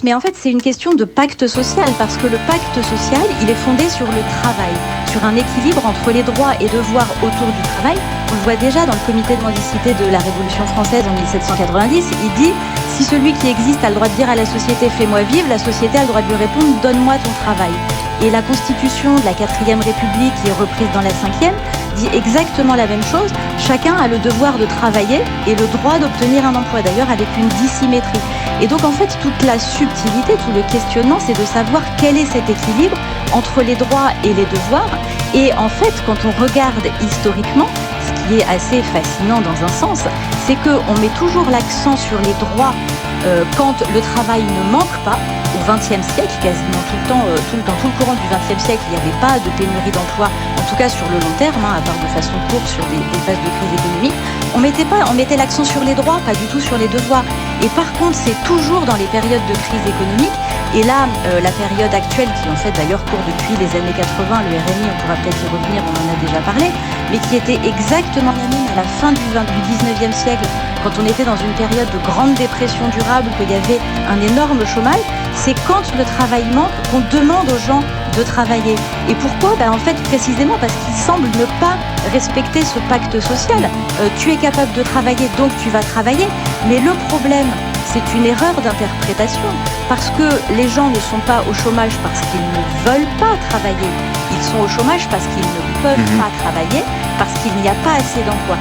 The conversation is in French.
mais en fait, c'est une question de pacte social, parce que le pacte social, il est fondé sur le travail, sur un équilibre entre les droits et devoirs autour du travail. On le voit déjà dans le comité de mendicité de la Révolution française en 1790, il dit « Si celui qui existe a le droit de dire à la société « fais-moi vivre », la société a le droit de lui répondre « donne-moi ton travail ». Et la constitution de la 4e République, qui est reprise dans la 5e, dit exactement la même chose. Chacun a le devoir de travailler et le droit d'obtenir un emploi, d'ailleurs avec une dissymétrie. Et donc en fait, toute la subtilité, tout le questionnement, c'est de savoir quel est cet équilibre entre les droits et les devoirs. Et en fait, quand on regarde historiquement, ce qui est assez fascinant dans un sens, c'est qu'on met toujours l'accent sur les droits quand le travail ne manque pas. Au XXe siècle, quasiment tout le courant du XXe siècle, il n'y avait pas de pénurie d'emploi, en tout cas sur le long terme, à part de façon courte sur des phases de crise économique. On mettait l'accent sur les droits, pas du tout sur les devoirs. Et par contre, c'est toujours dans les périodes de crise économique, et là, la période actuelle, qui en fait d'ailleurs court depuis les années 80, le RMI, on pourra peut-être y revenir, on en a déjà parlé, mais qui était exactement la même à la fin du 19e siècle, quand on était dans une période de grande dépression durable, qu'il y avait un énorme chômage, c'est quand le travail manque qu'on demande aux gens de travailler. Et pourquoi ? En fait, précisément parce qu'ils semblent ne pas respecter ce pacte social. Tu es capable de travailler, donc tu vas travailler. Mais le problème, c'est une erreur d'interprétation. Parce que les gens ne sont pas au chômage parce qu'ils ne veulent pas travailler. Ils sont au chômage parce qu'ils ne peuvent pas travailler, parce qu'il n'y a pas assez d'emplois.